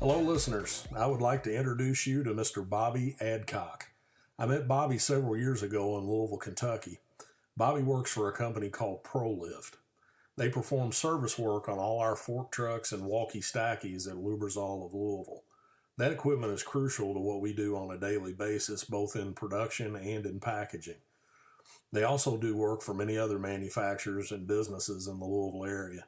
Hello, listeners. I would like to introduce you to Mr. Bobby Adcock. I met Bobby several years ago in Louisville, Kentucky. Bobby works for a company called friendliest. They perform service work on all our fork trucks and walkie-stackies at Lubrizol of Louisville. That equipment is crucial to what we do on a daily basis, both in production and in packaging. They also do work for many other manufacturers and businesses in the Louisville area.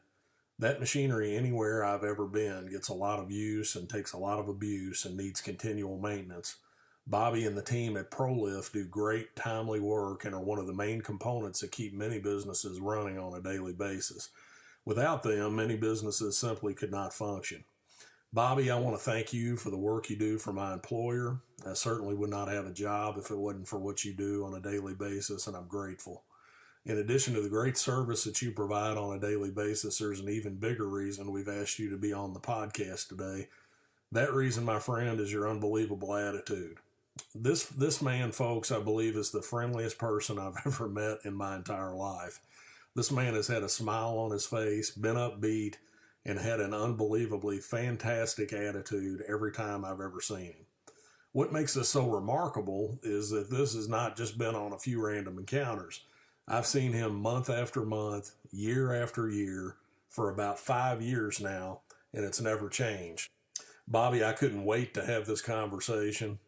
That machinery anywhere I've ever been gets a lot of use and takes a lot of abuse and needs continual maintenance. Bobby and the team at ProLift do great, timely work and are one of the main components that keep many businesses running on a daily basis. Without them, many businesses simply could not function. Bobby, I want to thank you for the work you do for my employer. I certainly would not have a job if it wasn't for what you do on a daily basis, and I'm grateful. In addition to the great service that you provide on a daily basis, there's an even bigger reason we've asked you to be on the podcast today. That reason, my friend, is your unbelievable attitude. This man, folks, I believe is the friendliest person I've ever met in my entire life. This man has had a smile on his face, been upbeat, and had an unbelievably fantastic attitude every time I've ever seen him. What makes this so remarkable is that this has not just been on a few random encounters. I've seen him month after month, year after year, for about 5 years now, and it's never changed. Bobby, I couldn't wait to have this conversation.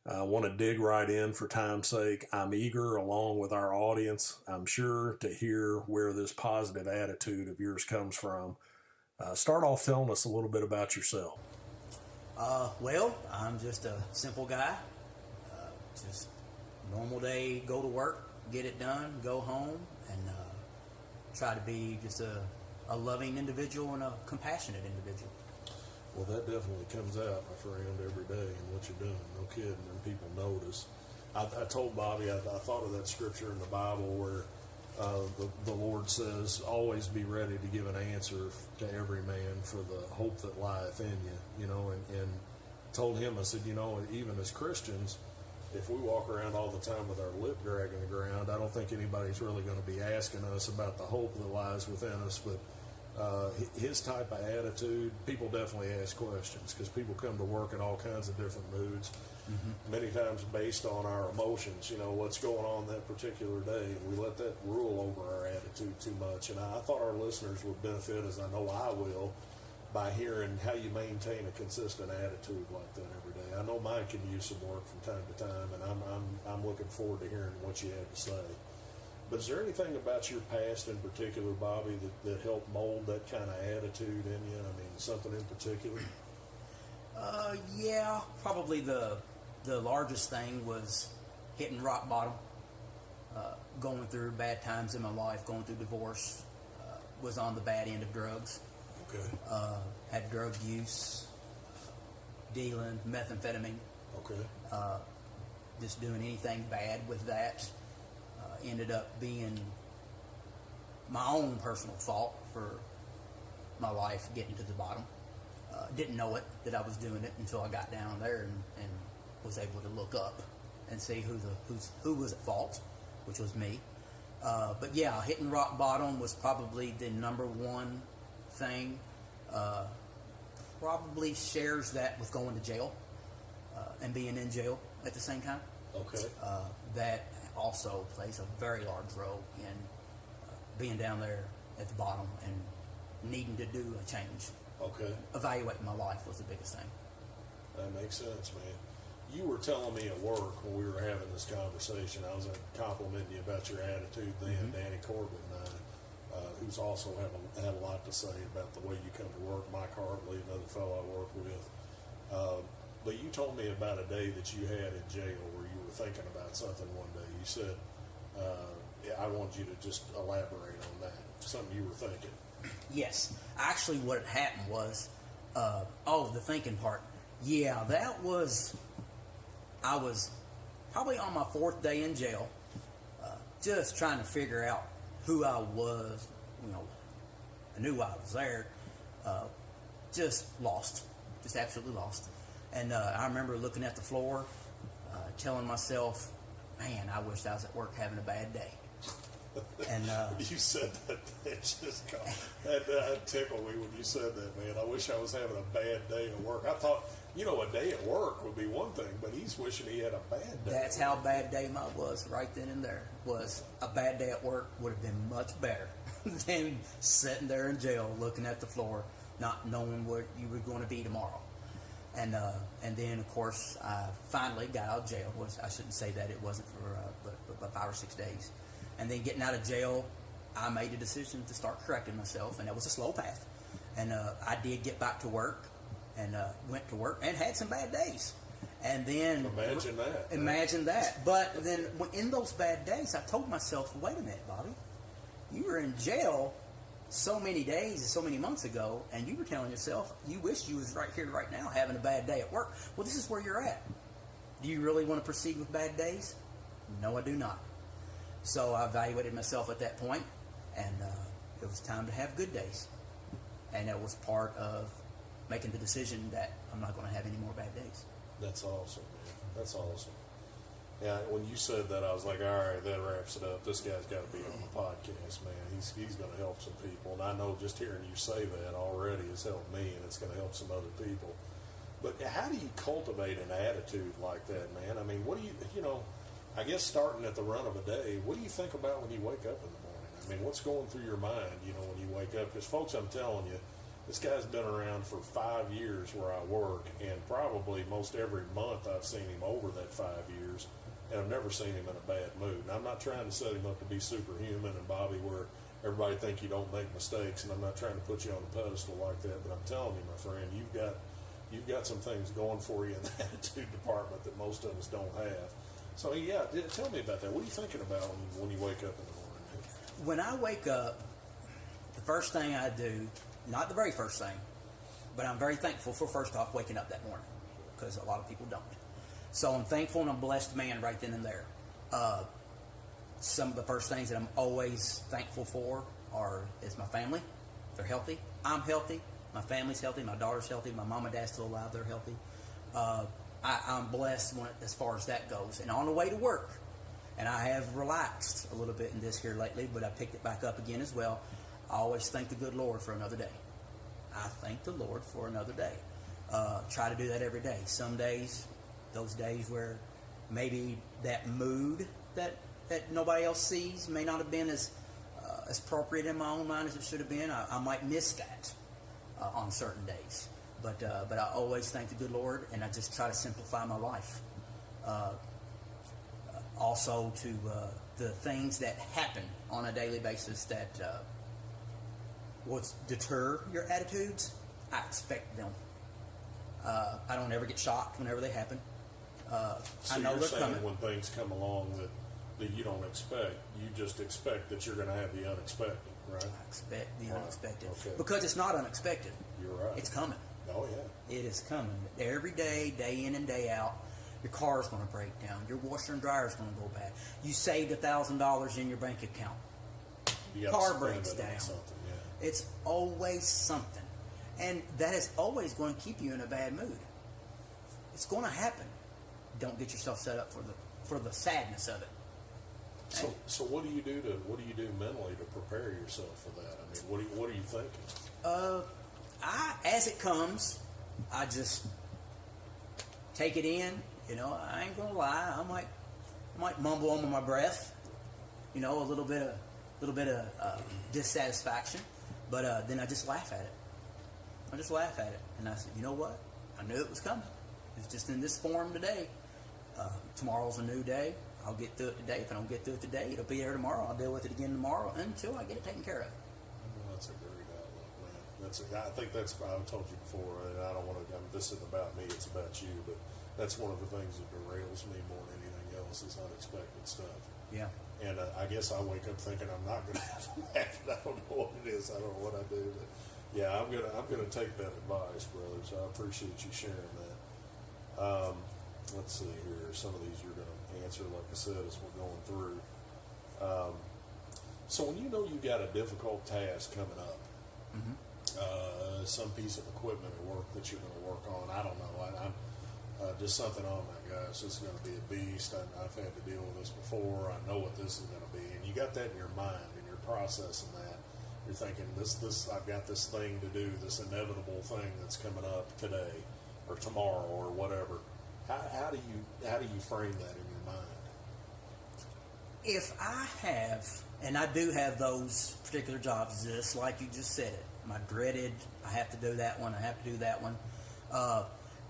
I want to dig right in for time's sake. I'm eager, along with our audience, I'm sure, to hear where this positive attitude of yours comes from. Start off telling us a little bit about yourself. Well, I'm just a simple guy. Just normal day, go to work, get it done, go home, and try to be just a loving individual and a compassionate individual. Well, that definitely comes out, my friend, every day in what you're doing. No kidding, and people notice. I told Bobby, I thought of that scripture in the Bible where the Lord says, always be ready to give an answer to every man for the hope that lieth in you, and told him, I said, even as Christians, if we walk around all the time with our lip dragging the ground, I don't think anybody's really going to be asking us about the hope that lies within us. But his type of attitude, people definitely ask questions because people come to work in all kinds of different moods, many times based on our emotions, what's going on that particular day. And we let that rule over our attitude too much. And I thought our listeners would benefit, as I know I will, by hearing how you maintain a consistent attitude like that every day. I know mine can use some work from time to time, and I'm looking forward to hearing what you have to say. But is there anything about your past in particular, Bobby, that helped mold that kind of attitude in you? I mean, something in particular? Yeah, probably the largest thing was hitting rock bottom, going through bad times in my life, going through divorce, was on the bad end of drugs. Okay. Had drug use, dealing, methamphetamine. Okay. Just doing anything bad with that. Ended up being my own personal fault for my life getting to the bottom. Didn't know it, that I was doing it, until I got down there and was able to look up and see who was at fault, which was me. But yeah, hitting rock bottom was probably the number one thing. Probably shares that with going to jail and being in jail at the same time. Okay. That also plays a very large role in being down there at the bottom and needing to do a change. Okay. Evaluating my life was the biggest thing. That makes sense, man. You were telling me at work when we were having this conversation, I was complimenting you about your attitude then, Danny Corbin, who's also had a lot to say about the way you come to work. Mike Hartley, another fellow I work with. But you told me about a day that you had in jail where you were thinking about something one day. You said, I want you to just elaborate on that, something you were thinking. Yes. Actually, what had happened was, the thinking part. Yeah, I was probably on my 4th day in jail, just trying to figure out who I was. I knew I was there, just lost, just absolutely lost. And I remember looking at the floor, telling myself, man, I wish I was at work having a bad day. And you said that. That tickled me when you said that, man. I wish I was having a bad day at work. I thought, a day at work would be one thing, but he's wishing he had a bad day. That's how bad day mine was right then and there. Was a bad day at work would have been much better than sitting there in jail looking at the floor, not knowing what you were going to be tomorrow. And then, of course, I finally got out of jail. I shouldn't say that. It wasn't for but 5 or 6 days. And then getting out of jail, I made a decision to start correcting myself, and that was a slow path. And I did get back to work, and went to work, and had some bad days. And then imagine that. But then in those bad days, I told myself, wait a minute, Bobby, you were in jail so many days and so many months ago, and you were telling yourself you wish you was right here right now having a bad day at work. Well, this is where you're at. Do you really want to proceed with bad days? No, I do not. So I evaluated myself at that point, and it was time to have good days. And it was part of making the decision that I'm not going to have any more bad days. That's awesome, man. That's awesome. Yeah, when you said that, I was like, all right, that wraps it up. This guy's got to be on the podcast, man. He's going to help some people. And I know just hearing you say that already has helped me, and it's going to help some other people. But how do you cultivate an attitude like that, man? I mean, what do I guess starting at the run of a day, what do you think about when you wake up in the morning? I mean, what's going through your mind, when you wake up? Because, folks, I'm telling you, this guy's been around for 5 years where I work, and probably most every month I've seen him over that 5 years, and I've never seen him in a bad mood. And I'm not trying to set him up to be superhuman and Bobby where everybody think you don't make mistakes, and I'm not trying to put you on a pedestal like that, but I'm telling you, my friend, you've got some things going for you in the attitude department that most of us don't have. So, yeah, tell me about that. What are you thinking about when you wake up in the morning, man? When I wake up, the first thing I do, not the very first thing, but I'm very thankful for, first off, waking up that morning, because a lot of people don't. So I'm thankful and I'm blessed man right then and there. Some of the first things that I'm always thankful for is my family. They're healthy. I'm healthy. My family's healthy. My daughter's healthy. My mom and dad's still alive. They're healthy. I'm blessed as far as that goes. And on the way to work, and I have relaxed a little bit in this here lately, but I picked it back up again as well. I always thank the good Lord for another day. I thank the Lord for another day. Try to do that every day. Some days, those days where maybe that mood that nobody else sees may not have been as appropriate in my own mind as it should have been. I might miss that on certain days. But I always thank the good Lord, and I just try to simplify my life. Also to the things that happen on a daily basis that will deter your attitudes, I expect them. I don't ever get shocked whenever they happen. So I know you're they're saying coming. when things come along that you don't expect, you just expect that you're going to have the unexpected, right? I expect the unexpected. Okay. Because it's not unexpected. You're right. It's coming. Oh, yeah. It is coming. Every day, day in and day out, your car's going to break down. Your washer and dryer is going to go bad. You saved $1,000 in your bank account. You got Car to breaks spend it on down. something, yeah. It's always something. And that is always going to keep you in a bad mood. It's going to happen. Don't get yourself set up for the sadness of it. So what do you do mentally to prepare yourself for that? I mean, what are you thinking? As it comes, I just take it in. I ain't gonna lie. I might mumble under my breath. A little bit of dissatisfaction, but then I just laugh at it. And I said, you know what? I knew it was coming. It's just in this form today. Tomorrow's a new day. I'll get through it today. If I don't get through it today, it'll be there tomorrow. I'll deal with it again tomorrow until I get it taken care of. Well, that's a great outlook, man. I think that's, I've told you before, and I don't want to, this isn't about me, it's about you, but that's one of the things that derails me more than anything else is unexpected stuff. Yeah. And I guess I wake up thinking I'm not going to have them happen. I don't know what it is. I don't know what I do. But yeah, I'm gonna take that advice, brothers. I appreciate you sharing that. Let's see here. Some of these you're going to answer, like I said, as we're going through. So when you know you got a difficult task coming up, some piece of equipment or work that you're going to work on, I don't know. Just something, oh my gosh, this is going to be a beast. I've had to deal with this before. I know what this is going to be. And you got that in your mind and you're processing that. You're thinking, I've got this thing to do, this inevitable thing that's coming up today or tomorrow or whatever. How do you frame that in your mind? If I have, and I do have those particular jobs, just like you just said it, my dreaded, I have to do that one, I have to do that one.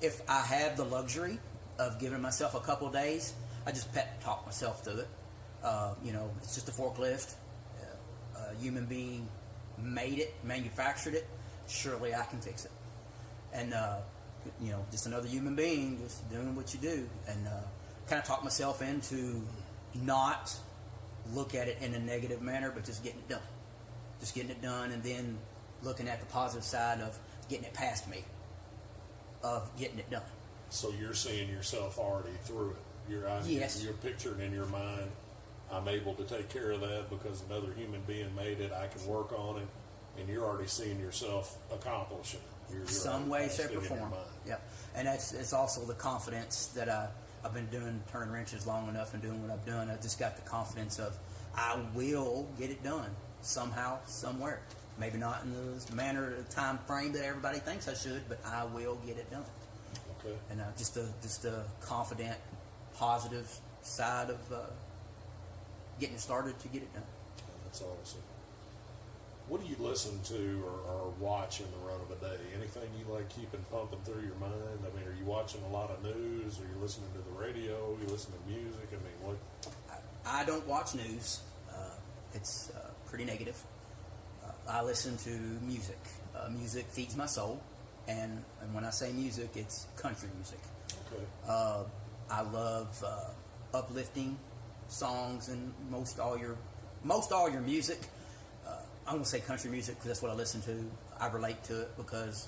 If I have the luxury of giving myself a couple of days, I just pep talk myself through it. It's just a forklift. A human being made it, manufactured it. Surely I can fix it. And, just another human being just doing what you do. And kind of talk myself into not look at it in a negative manner, but just getting it done. Just getting it done, and then looking at the positive side of getting it past me, of getting it done. So you're seeing yourself already through it. Yes. You're picturing in your mind, I'm able to take care of that because another human being made it. I can work on it, and you're already seeing yourself accomplishing it. You're Some way, shape, or form. Yeah, and it's also the confidence that I've been turning wrenches long enough and doing what I've done. I just got the confidence of I will get it done somehow, somewhere. Maybe not in the manner, the time frame that everybody thinks I should, but I will get it done. Okay. And just a confident, positive side of getting started to get it done. That's awesome. What do you listen to or watch in the run of a day? Anything you like keeping pumping through your mind? I mean, are you watching a lot of news? Are you listening to the radio? Are you listening to music? I mean, what? I don't watch news. It's pretty negative. I listen to music. Music feeds my soul. And when I say music, it's country music. Okay. I love uplifting songs and most all your music. I'm going to say country music because that's what I listen to. I relate to it because,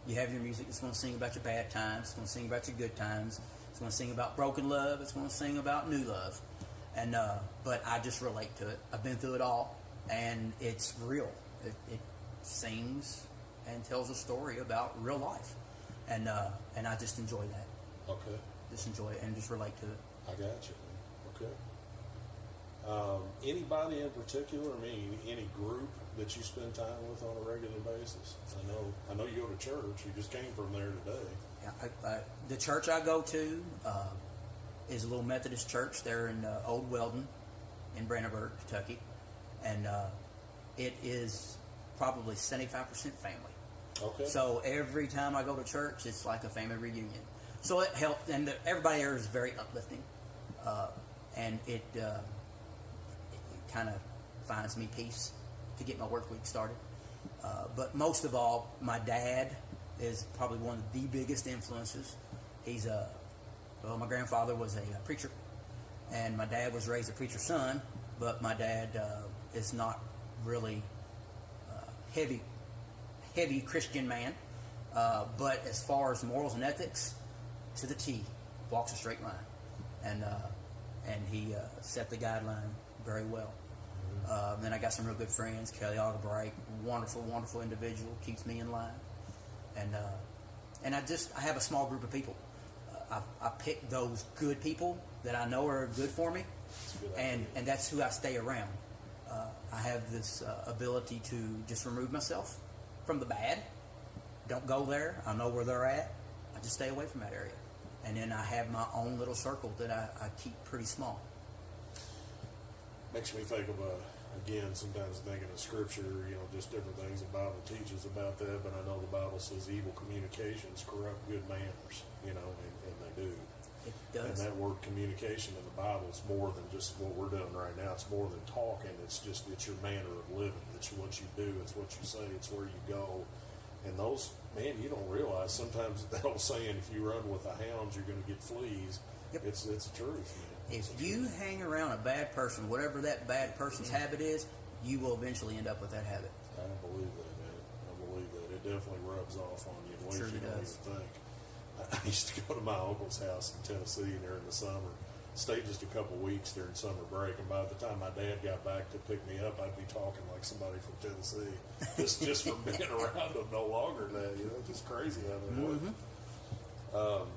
you have your music that's going to sing about your bad times. It's going to sing about your good times. It's going to sing about broken love. It's going to sing about new love. And but I just relate to it. I've been through it all, and it's real. It sings and tells a story about real life. And I just enjoy that. Okay. Just enjoy it and just relate to it. I got you. Okay. Anybody in particular? I mean, any group that you spend time with on a regular basis? I know you go to church. You just came from there today. Yeah, the church I go to is a little Methodist church there in Old Weldon in Brandenburg, Kentucky, and it is probably 75% family. Okay. So every time I go to church, it's like a family reunion. So it helped, and everybody there is very uplifting, and it kind of finds me peace to get my work week started. But most of all, my dad is probably one of the biggest influences. He's my grandfather was a preacher, and my dad was raised a preacher's son, but my dad is not really heavy Christian man, but as far as morals and ethics, to the T, walks a straight line, and he set the guideline very well. Then I got some real good friends. Kelly Algebright, wonderful individual, keeps me in line, and I have a small group of people. I pick those good people that I know are good for me, and that's who I stay around. I have this ability to just remove myself from the bad. Don't go there. I know where they're at. I just stay away from that area. And then I have my own little circle that I keep pretty small. Makes me think of, again, sometimes thinking of scripture, just different things the Bible teaches about that, but I know the Bible says evil communications corrupt good manners, and they do. It does. And that word communication in the Bible is more than just what we're doing right now. It's more than talking. It's your manner of living. It's what you do. It's what you say. It's where you go. And those, man, you don't realize sometimes that old saying, if you run with the hounds, you're going to get fleas. Yep. It's the truth, man. If you hang around a bad person, whatever that bad person's habit is, you will eventually end up with that habit. I believe that, man. I believe that. It definitely rubs off on you in ways you don't even think. I used to go to my uncle's house in Tennessee during the summer, stayed just a couple weeks during summer break, and by the time my dad got back to pick me up, I'd be talking like somebody from Tennessee, just from being around them no longer now. Just crazy how that works.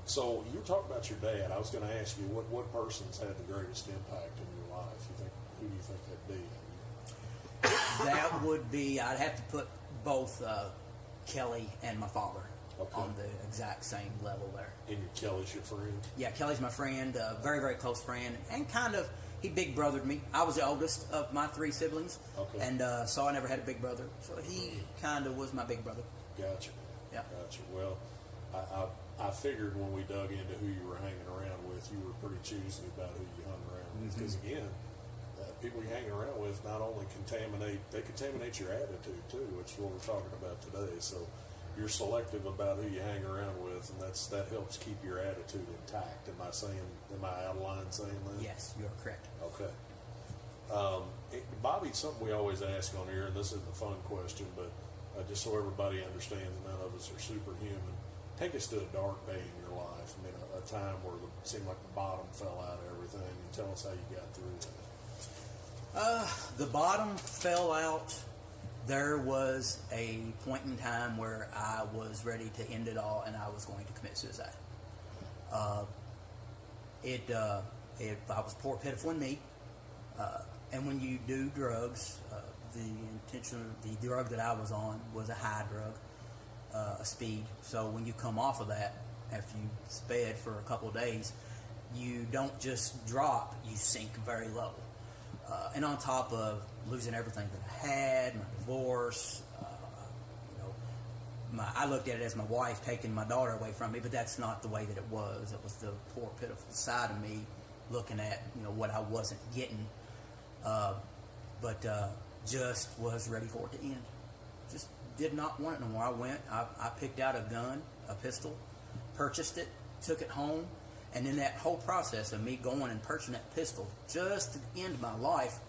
So you were talking about your dad. I was going to ask you what person's had the greatest impact in your life. Who do you think that'd be? That would be, I'd have to put both Kelly and my father on the exact same level there. And Kelly's your friend? Yeah, Kelly's my friend, very, very close friend, and kind of, he big brothered me. I was the oldest of my 3 siblings, and so I never had a big brother. So he kind of was my big brother. Gotcha. Yeah. Gotcha. Well, I figured when we dug into who you were hanging around with, you were pretty choosy about who you hung around with. Because again, people you hang around with not only contaminate your attitude too, which is what we're talking about today. So you're selective about who you hang around with, and that helps keep your attitude intact. Am I out of line saying that? Yes, you're correct. Okay. Bobby, something we always ask on here, and this isn't a fun question, but just so everybody understands, none of us are superhuman. Take us to a dark day in your life. I mean, a time where it seemed like the bottom fell out of everything, and tell us how you got through that. The bottom fell out. There was a point in time where I was ready to end it all, and I was going to commit suicide. I was poor, pitiful, and me. And when you do drugs, the drug that I was on was a high drug, a speed. So when you come off of that, after you sped for a couple of days, you don't just drop, you sink very low. And on top of losing everything that I had, my divorce, I looked at it as my wife taking my daughter away from me, but that's not the way that it was. It was the poor, pitiful side of me looking at, what I wasn't getting, but just was ready for it to end. Just did not want it no more. I picked out a gun, a pistol, purchased it, took it home, and in that whole process of me going and purchasing that pistol just to end my life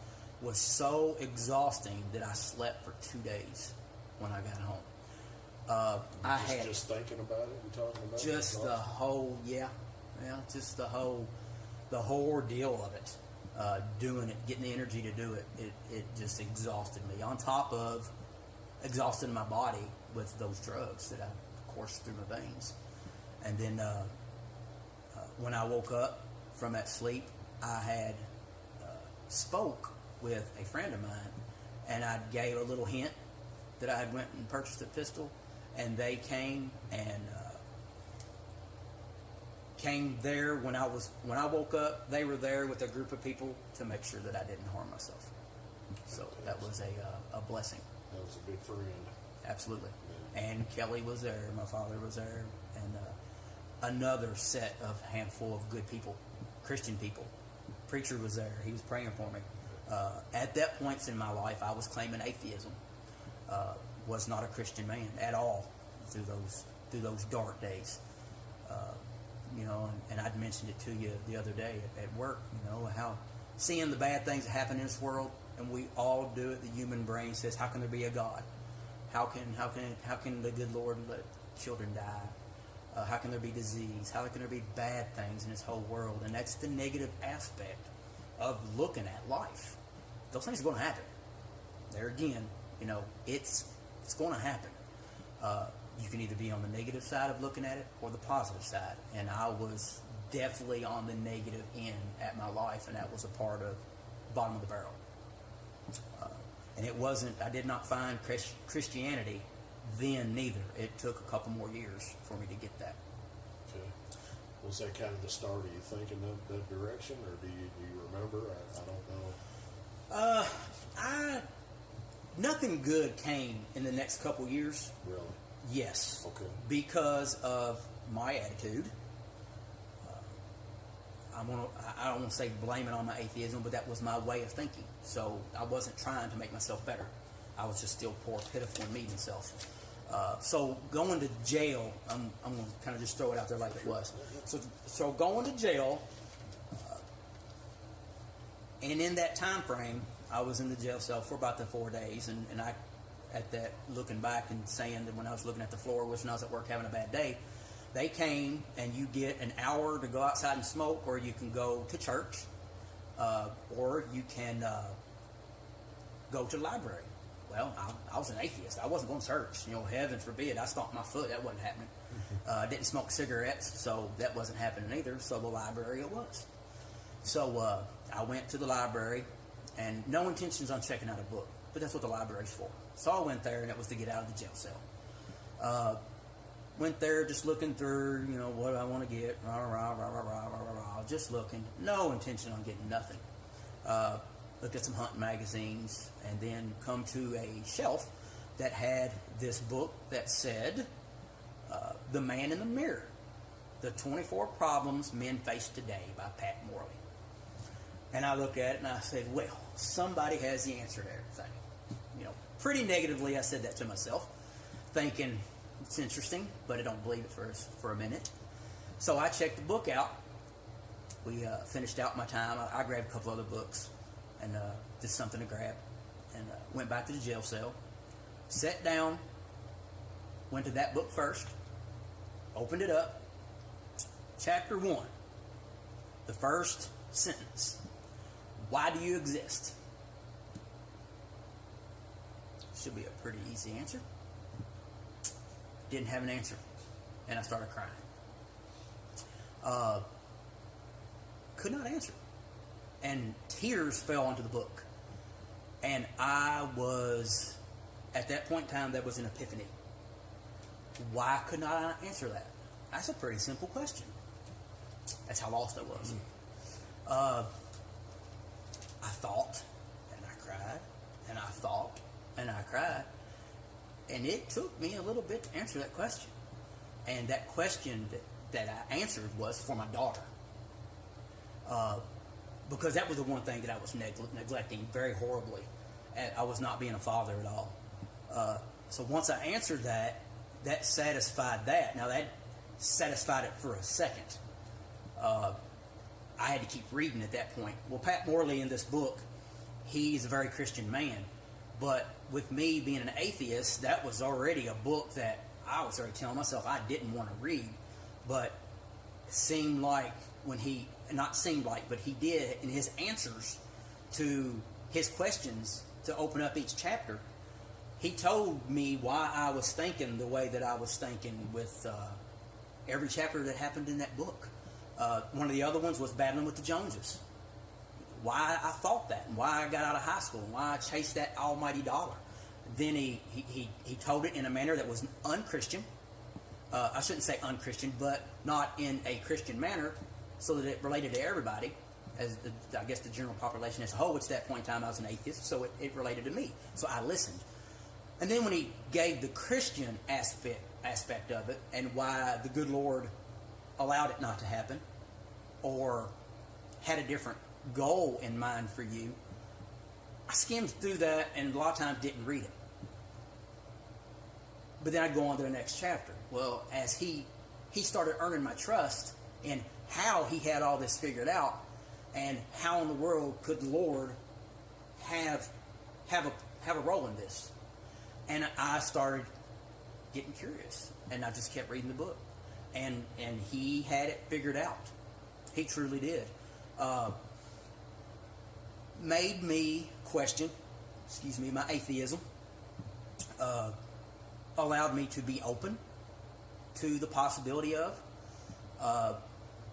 was so exhausting that I slept for 2 days when I got home. Just thinking about it and talking about it? Just the whole, just the whole ordeal of it. Doing it, getting the energy to do it, it just exhausted me. On top of exhausting my body with those drugs that I coursed through my veins. And then when I woke up from that sleep, I had spoke with a friend of mine, and I gave a little hint that I had went and purchased a pistol, and they came and came there when I woke up. They were there with a group of people to make sure that I didn't harm myself. So that was a blessing. That was a big friend. Absolutely. And Kelly was there, my father was there, and another set of handful of good people, Christian people. Preacher was there. He was praying for me. At that point in my life, I was claiming atheism. Was not a Christian man at all through those dark days. And I'd mentioned it to you the other day at work. How seeing the bad things that happen in this world, and we all do it. The human brain says, "How can there be a God? How can the good Lord let children die? How can there be disease? How can there be bad things in this whole world?" And that's the negative aspect of looking at life. Those things are going to happen. There again, it's going to happen. You can either be on the negative side of looking at it or the positive side. And I was definitely on the negative end at my life, and that was a part of bottom of the barrel. And I did not find Christianity then neither. It took a couple more years for me to get that. Okay. Was that kind of the start of you thinking that direction, or do you remember? I don't know. Nothing good came in the next couple years. Really? Yes. Okay. Because of my attitude. I don't want to say blame it on my atheism, but that was my way of thinking. So I wasn't trying to make myself better. I was just still poor, pitiful, and me myself. So going to jail, I'm going to kind of just throw it out there like it was. So going to jail, and in that time frame, I was in the jail cell for about the 4 days, and I, at that, looking back and saying that when I was looking at the floor, wishing I was at work having a bad day, they came and you get an hour to go outside and smoke, or you can go to church, or you can go to the library. Well, I was an atheist. I wasn't going to church. Heaven forbid. I stomped my foot. That wasn't happening. Didn't smoke cigarettes, so that wasn't happening either. So the library it was. So I went to the library, and no intentions on checking out a book, but that's what the library's for. So I went there, and it was to get out of the jail cell. Went there just looking through, what do I want to get, just looking. No intention on getting nothing. Looked at some hunting magazines, and then come to a shelf that had this book that said, The Man in the Mirror, The 24 Problems Men Face Today by Pat Morley. And I look at it and I said, well, somebody has the answer to everything. Pretty negatively I said that to myself, thinking it's interesting, but I don't believe it for a minute. So I checked the book out. We finished out my time. I grabbed a couple other books and just something to grab, and went back to the jail cell, sat down, went to that book first, opened it up, chapter 1, the first sentence. Why do you exist? Should be a pretty easy answer. Didn't have an answer, and I started crying. Could not answer, and tears fell onto the book. And I was, at that point in time, that was an epiphany. Why could not I answer that? That's a pretty simple question. That's how lost I was. I thought, and I cried, and I thought, and I cried. And it took me a little bit to answer that question. And that question that I answered was for my daughter. Because that was the one thing that I was neglecting very horribly. And I was not being a father at all. So once I answered that, that satisfied that. Now that satisfied it for a second. I had to keep reading at that point. Well, Pat Morley in this book, he's a very Christian man. But with me being an atheist, that was already a book that I was already telling myself I didn't want to read. But it seemed like when he, not seemed like, but he did in his answers to his questions to open up each chapter, he told me why I was thinking the way that I was thinking with every chapter that happened in that book. One of the other ones was battling with the Joneses. Why I thought that, and why I got out of high school, and why I chased that almighty dollar. Then he told it in a manner that was unchristian. I shouldn't say unchristian, but not in a Christian manner, so that it related to everybody, as I guess the general population as a whole. Which at that point in time I was an atheist, so it related to me. So I listened. And then when he gave the Christian aspect of it, and why the good Lord allowed it not to happen, or had a different goal in mind for you, I skimmed through that and a lot of times didn't read it. But then I'd go on to the next chapter. Well, as he started earning my trust in how he had all this figured out, and how in the world could the Lord have a role in this. And I started getting curious, and I just kept reading the book. And he had it figured out. He truly did. Made me question, my atheism. Allowed me to be open to the possibility of.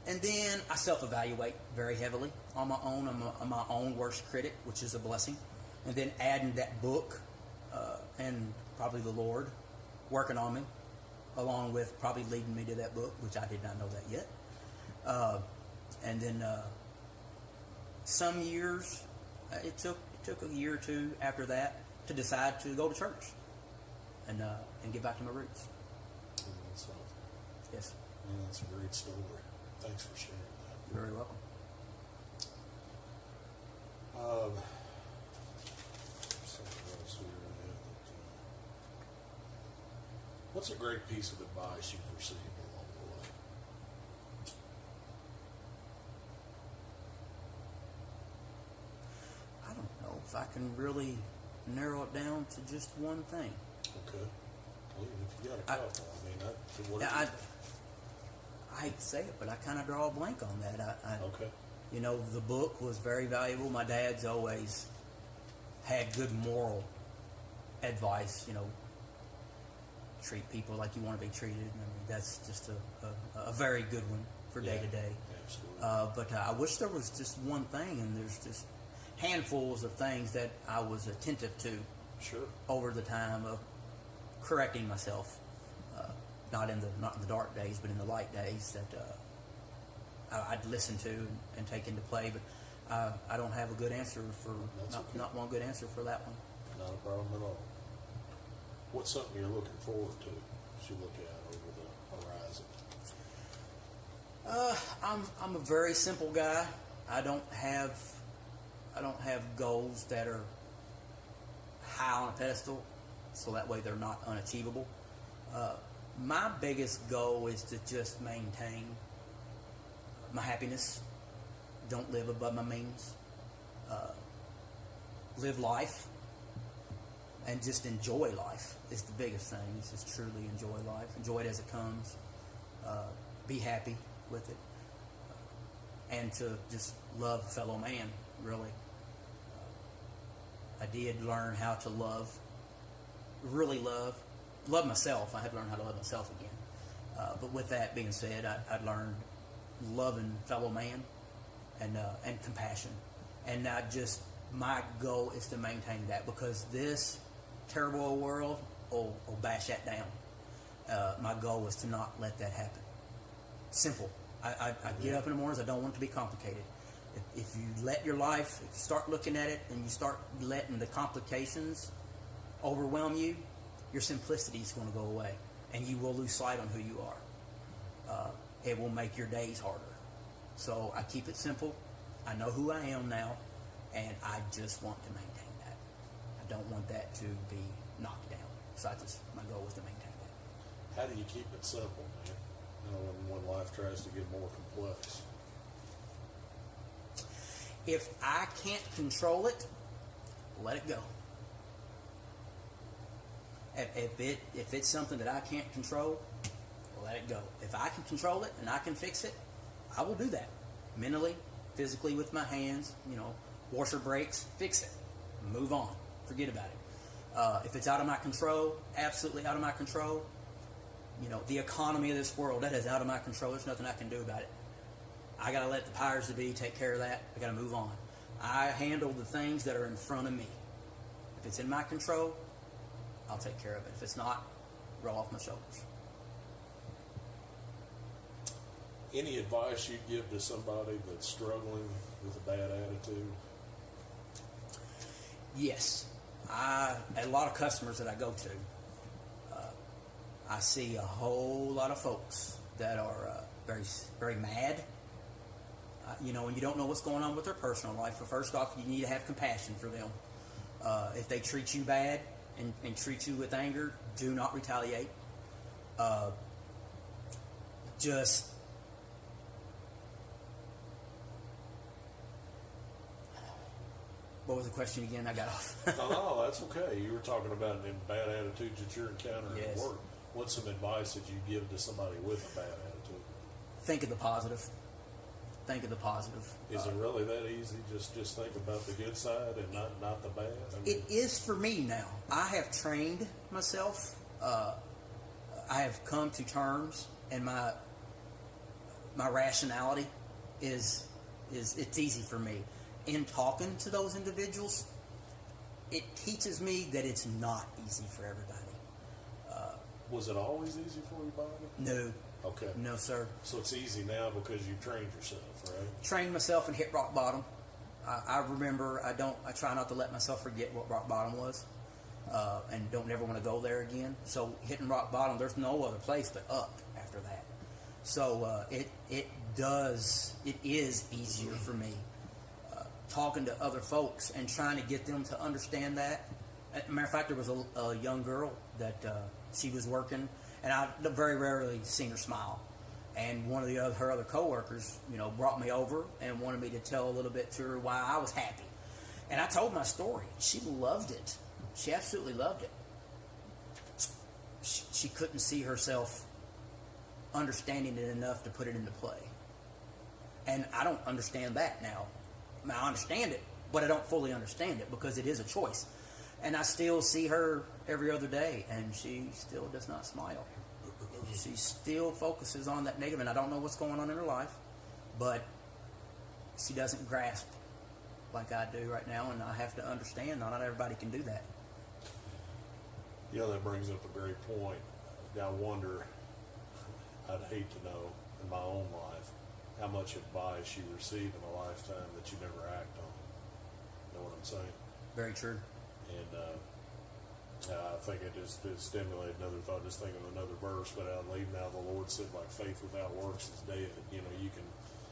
And then I self-evaluate very heavily on my own. I'm my own worst critic, which is a blessing. And then adding that book and probably the Lord working on me, along with probably leading me to that book, which I did not know that yet. And then some years, it took a year or two after that to decide to go to church and get back to my roots. That's awesome. Yes. Man, that's a great story. Thanks for sharing that. You're very welcome. Something else here. What's a great piece of advice you've received along the way? I don't know if I can really narrow it down to just one thing. Okay. Well, if you got a couple, I hate to say it, but I kind of draw a blank on that. Okay. The book was very valuable. My dad's always had good moral advice. treat people like you want to be treated. I mean, that's just a very good one for day to day. Absolutely. But I wish there was just one thing, and there's just handfuls of things that I was attentive to Sure. over the time of correcting myself. Not in the dark days, but in the light days that I'd listen to and take into play. But I don't have a good answer for not one good answer for that one. Not a problem at all. What's something you're looking forward to as you look out over the horizon? I'm a very simple guy. I don't have goals that are high on a pedestal, so that way they're not unachievable. My biggest goal is to just maintain my happiness. Don't live above my means. Live life and just enjoy life is the biggest thing. Is just truly enjoy life. Enjoy it as it comes. Be happy with it. And to just love fellow man, really. I did learn how to really love myself. I had to learn how to love myself again. But with that being said, I learned loving fellow man and compassion. And my goal is to maintain that, because this terrible old world will bash that down. My goal is to not let that happen. Simple. I get up in the mornings, I don't want it to be complicated. If you let your life, if you start looking at it and you start letting the complications overwhelm you, your simplicity is going to go away, and you will lose sight on who you are. It will make your days harder. So I keep it simple. I know who I am now, and I just want to maintain that. I don't want that to be knocked down. So my goal is to maintain that. How do you keep it simple, man? When life tries to get more complex. If I can't control it, let it go. If it's something that I can't control, let it go. If I can control it and I can fix it, I will do that. Mentally, physically, with my hands. Washer breaks, fix it. Move on. Forget about it. If it's out of my control, absolutely out of my control. The economy of this world, that is out of my control. There's nothing I can do about it. I got to let the powers that be take care of that. I got to move on. I handle the things that are in front of me. If it's in my control, I'll take care of it. If it's not, roll off my shoulders. Any advice you'd give to somebody that's struggling with a bad attitude? Yes. A lot of customers that I go to, I see a whole lot of folks that are very, very mad. And you don't know what's going on with their personal life. But first off, you need to have compassion for them. If they treat you bad and treat you with anger, do not retaliate. What was the question again? I got off. No, that's okay. You were talking about bad attitudes that you're encountering at work. What's some advice that you give to somebody with a bad attitude? Think of the positive. Think of the positive. Is it really that easy? Just think about the good side and not the bad? It is for me now. I have trained myself. I have come to terms, and my rationality is it's easy for me. In talking to those individuals, it teaches me that it's not easy for everybody. Was it always easy for you, Bobby? No. Okay. No, sir. So it's easy now because you trained yourself, right? Trained myself and hit rock bottom. I remember. I try not to let myself forget what rock bottom was, and don't ever want to go there again. So hitting rock bottom, there's no other place but up after that. So it is easier for me. Talking to other folks and trying to get them to understand that. As a matter of fact, there was a young girl that she was working, and I very rarely seen her smile. And one of her other coworkers, brought me over and wanted me to tell a little bit to her why I was happy. And I told my story. She loved it. She absolutely loved it. She couldn't see herself understanding it enough to put it into play. And I don't understand that now. I understand it, but I don't fully understand it because it is a choice. And I still see her every other day, and she still does not smile. She still focuses on that negative, and I don't know what's going on in her life, but she doesn't grasp like I do right now, and I have to understand not everybody can do that. Yeah, that brings up a great point. I wonder, I'd hate to know in my own life how much advice you receive in a lifetime that you never act on. You know what I'm saying? Very true. And I think it just stimulated another thought, just thinking of another verse, but I'll leave now. The Lord said, like, faith without works is dead. You know, you can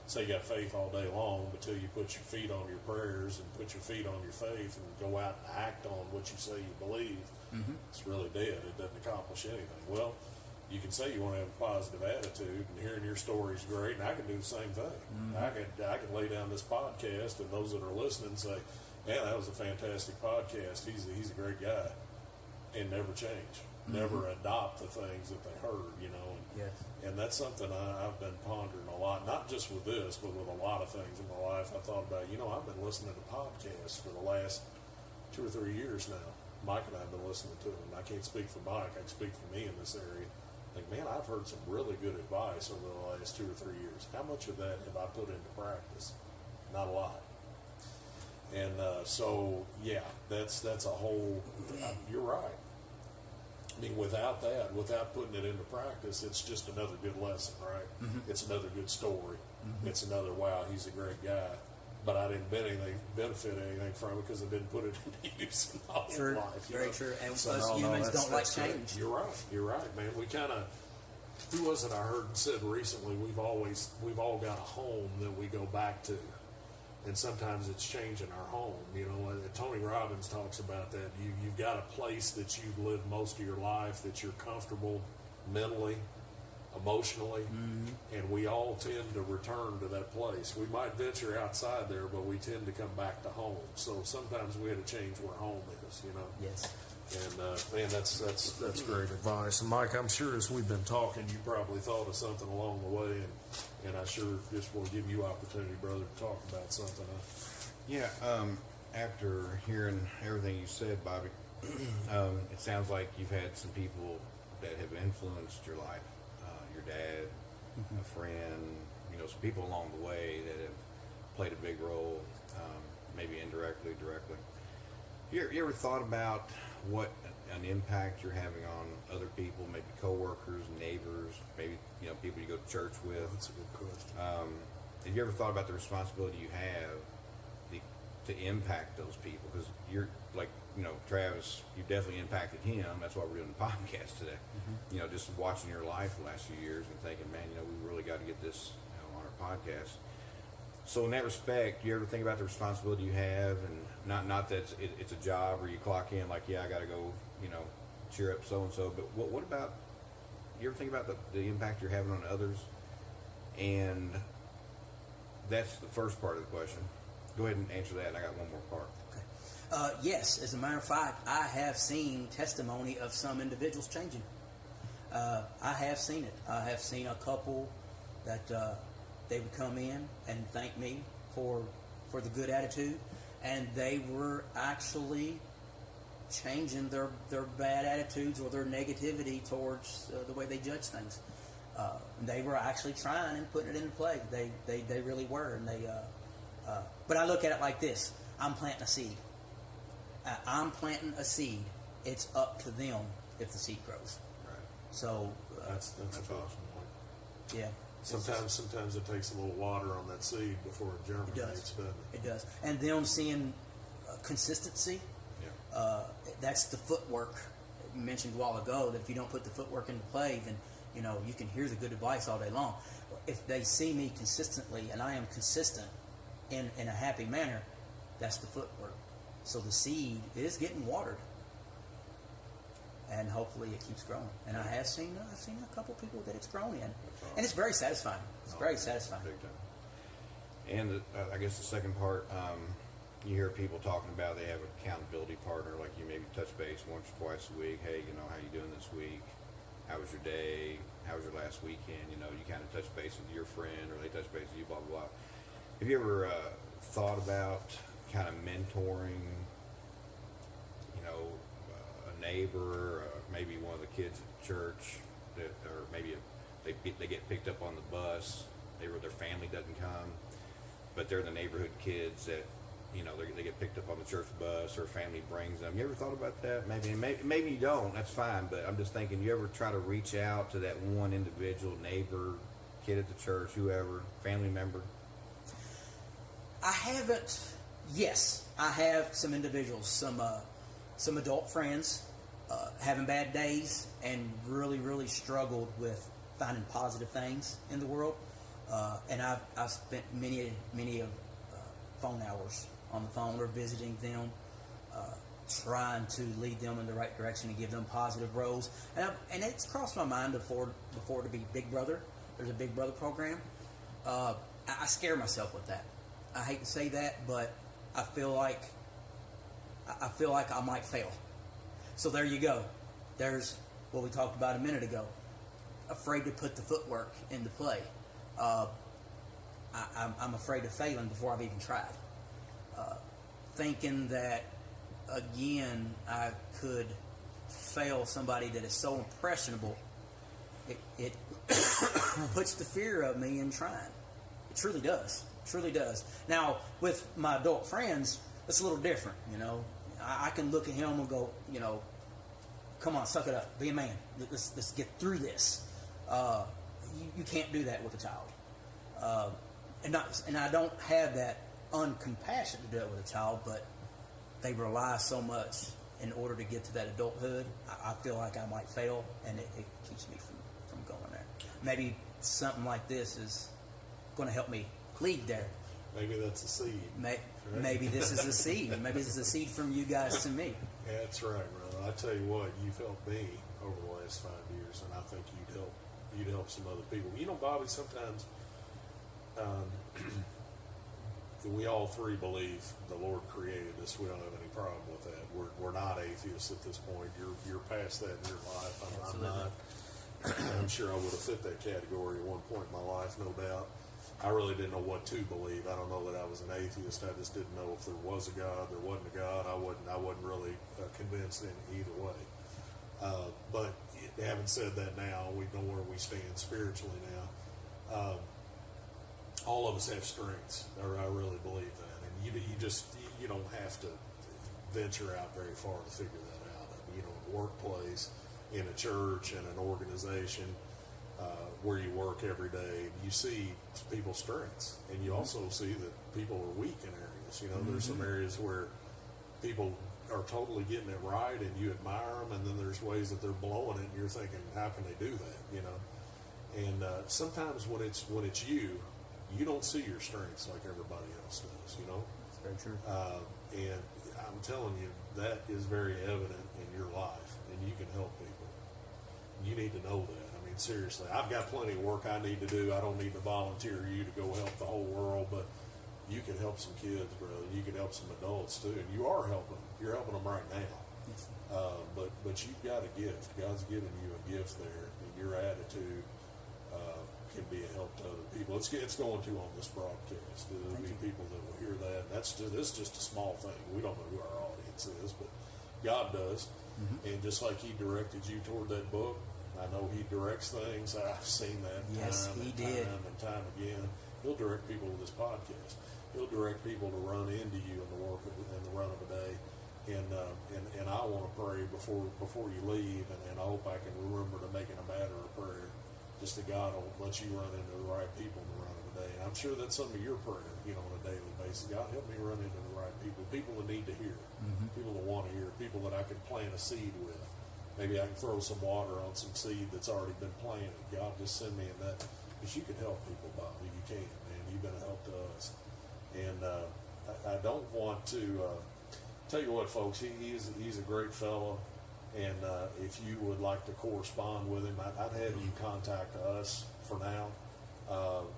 say you got faith all day long, but till you put your feet on your prayers and put your feet on your faith and go out and act on what you say you believe, it's really dead. It doesn't accomplish anything. Well, you can say you want to have a positive attitude, and hearing your story is great, and I can do the same thing. I can lay down this podcast, and those that are listening say, "Man, that was a fantastic podcast. He's a great guy," and never change, never adopt the things that they heard, you know. And that's something I've been pondering a lot, not just with this, but with a lot of things in my life. I thought about, I've been listening to podcasts for the last 2 or 3 years now. Mike and I have been listening to them. I can't speak for Mike. I can speak for me in this area. Like, man, I've heard some really good advice over the last 2 or 3 years. How much of that have I put into practice? Not a lot. And so, yeah, that's a whole. You're right. I mean, without that, without putting it into practice, it's just another good lesson, right? It's another good story. It's another, wow, he's a great guy. But I didn't benefit anything from it because I didn't put it into use in my whole life. Very true. And so us humans don't like change. You're right, man. We kind of, who was it I heard said recently, we've all got a home that we go back to. And sometimes it's changing our home. Tony Robbins talks about that. You've got a place that you've lived most of your life, that you're comfortable mentally, emotionally, and we all tend to return to that place. We might venture outside there, but we tend to come back to home. So sometimes we had to change where home is, Yes. And man, that's great advice. And Mike, I'm sure as we've been talking, you probably thought of something along the way, and I sure just will give you opportunity, brother, to talk about something. Yeah. After hearing everything you said, Bobby, it sounds like you've had some people that have influenced your life. Your dad, a friend, some people along the way that have played a big role, maybe indirectly, directly. You ever thought about what an impact you're having on other people, maybe coworkers, neighbors, maybe people you go to church with? That's a good question. Have you ever thought about the responsibility you have to impact those people? Because you're like, Travis, you definitely impacted him. That's why we're doing the podcast today. Just watching your life the last few years and thinking, man, we really got to get this on our podcast. So in that respect, do you ever think about the responsibility you have, and not that it's a job where you clock in like, yeah, I got to go, cheer up so and so. But what about? You ever think about the impact you're having on others? And that's the first part of the question. Go ahead and answer that, and I got one more part. Okay. Yes, as a matter of fact, I have seen testimony of some individuals changing. I have seen it. I have seen a couple that they would come in and thank me for the good attitude, and they were actually changing their bad attitudes or their negativity towards the way they judge things. They were actually trying and putting it into play. They really were, and but I look at it like this: I'm planting a seed. I'm planting a seed. It's up to them if the seed grows. Right. So that's awesome. Yeah. Sometimes it takes a little water on that seed before it germinates, doesn't it? It does. And them seeing consistency. Yeah. That's the footwork you mentioned a while ago. That if you don't put the footwork into play, then you can hear the good advice all day long. If they see me consistently and I am consistent in a happy manner, that's the footwork. So the seed is getting watered, and hopefully it keeps growing. And I've seen a couple people that it's grown in, awesome. And it's very satisfying. It's very satisfying. Big time. And I guess the second part, you hear people talking about they have an accountability partner, like you maybe touch base once or twice a week. Hey, how you doing this week? How was your day? How was your last weekend? You kind of touch base with your friend, or they touch base with you, blah, blah, blah. Have you ever thought about kind of mentoring, a neighbor, maybe one of the kids at church, that, or maybe they get picked up on the bus. Their family doesn't come, but they're the neighborhood kids that, you know, they get picked up on the church bus, or family brings them. You ever thought about that? Maybe you don't. That's fine. But I'm just thinking, you ever try to reach out to that one individual, neighbor, kid at the church, whoever, family member? I haven't. Yes, I have some individuals, some adult friends, having bad days and really struggled with finding positive things in the world. And I've spent many of phone hours on the phone or visiting them, trying to lead them in the right direction and give them positive roles. And it's crossed my mind before to be Big Brother. There's a Big Brother program. I scare myself with that. I hate to say that, but I feel like I might fail. So there you go. There's what we talked about a minute ago. Afraid to put the footwork into play. I'm afraid of failing before I've even tried. Thinking that, again, I could fail somebody that is so impressionable, it puts the fear of me in trying. It truly does. Truly does. Now, with my adult friends, it's a little different, you know. I can look at him and go, you know, come on, suck it up, be a man. Let's get through this. You can't do that with a child. And I don't have that uncompassion to do it with a child, but they rely so much in order to get to that adulthood. I feel like I might fail, and it keeps me from going there. Maybe something like this is going to help me lead there. Maybe that's a seed. Maybe this is a seed. Maybe this is a seed from you guys to me. Yeah, that's right, brother. I tell you what, you've helped me over the last 5 years, and I think you'd help some other people. You know, Bobby, sometimes we all three believe the Lord created us. We don't have any problem with that. We're not atheists at this point. You're past that in your life. I'm not. I'm sure I would have fit that category at one point in my life, no doubt. I really didn't know what to believe. I don't know that I was an atheist. I just didn't know if there was a God, there wasn't a God. I wasn't really convinced in either way. But having said that, now we know where we stand spiritually now. All of us have strengths, or I really believe that, and you don't have to venture out very far to figure that out. You know, in the workplace, in a church, in an organization, where you work every day, you see people's strengths, and you also see that people are weak in areas. You know, there's some areas where people are totally getting it right, and you admire them, and then there's ways that they're blowing it, and you're thinking, how can they do that? You know, and sometimes when it's you don't see your strengths like everybody else does. You know, That's very true. And I'm telling you, that is very evident in your life, and you can help people. You need to know that. I mean, seriously, I've got plenty of work I need to do. I don't need to volunteer you to go help the whole world, but you can help some kids, brother. You can help some adults too, and you are helping them. You're helping them right now. Yes. But you've got a gift. God's given you a gift there, and your attitude can be a help to other people. It's going to on this broadcast. There'll be people that will hear that. This is just a small thing. We don't know who our audience is, but God does. And just like He directed you toward that book, I know He directs things. I've seen that time and time again. He'll direct people with this podcast. He'll direct people to run into you in the run of a day. And I want to pray before you leave, and I hope I can remember to make it a matter of prayer. Just that God will let you run into the right people in the run of the day. And I'm sure that's some of your prayer, you know, on a daily basis. God, help me run into the right people that need to hear, people that want to hear, people that I can plant a seed with. Maybe I can throw some water on some seed that's already been planted. God, just send me in that, because you can help people, Bobby. You can, man. You've been a help to us. And I don't want to tell you what, folks. He's a great fellow. And if you would like to correspond with him, I'd have you contact us for now,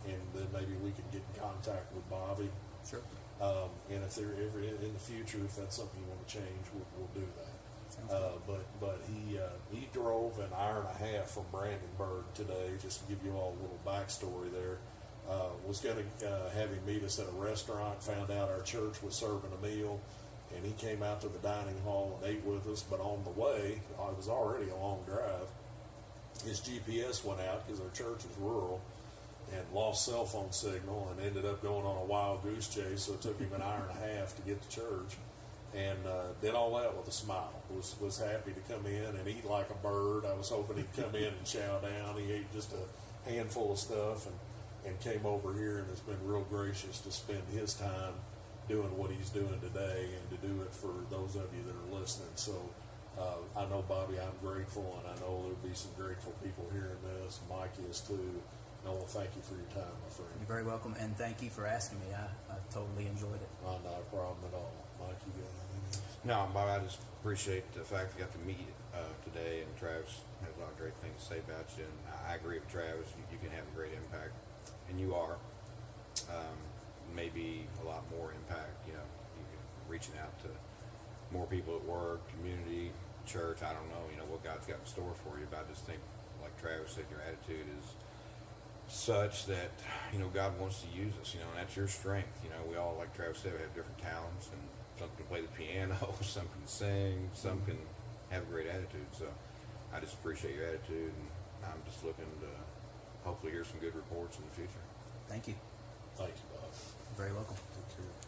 and then maybe we can get in contact with Bobby. Sure. And if they're ever in the future, if that's something you want to change, we'll do that. But he drove an hour and a half from Brandenburg today, just to give you all a little backstory there. Was going to have him meet us at a restaurant, found out our church was serving a meal, and he came out to the dining hall and ate with us. But on the way, it was already a long drive. His GPS went out because our church is rural, and lost cell phone signal, and ended up going on a wild goose chase. So it took him an hour and a half to get to church, and did all that with a smile. Was happy to come in and eat like a bird. I was hoping he'd come in and chow down. He ate just a handful of stuff, and came over here, and has been real gracious to spend his time doing what he's doing today, and to do it for those of you that are listening. So I know, Bobby, I'm grateful, and I know there'll be some grateful people hearing this. Mike is too. And I want to thank you for your time, my friend. You're very welcome, and thank you for asking me. I totally enjoyed it. Not a problem at all. Mike, you got anything else? No, Bob, I just appreciate the fact you got to meet today, and Travis has a lot of great things to say about you. And I agree with Travis. You can have a great impact, and you are. Maybe a lot more impact. You know, you can reaching out to more people at work, community, church. I don't know. You know what God's got in store for you, but I just think, like Travis said, your attitude is such that, you know, God wants to use us, you know, and that's your strength. You know, we all, like Travis said, we have different talents, and some can play the piano, some can sing, some can have a great attitude. So I just appreciate your attitude, and I'm just looking to hopefully hear some good reports in the future. Thank you. Thank you, Bob. You're very welcome. Take care.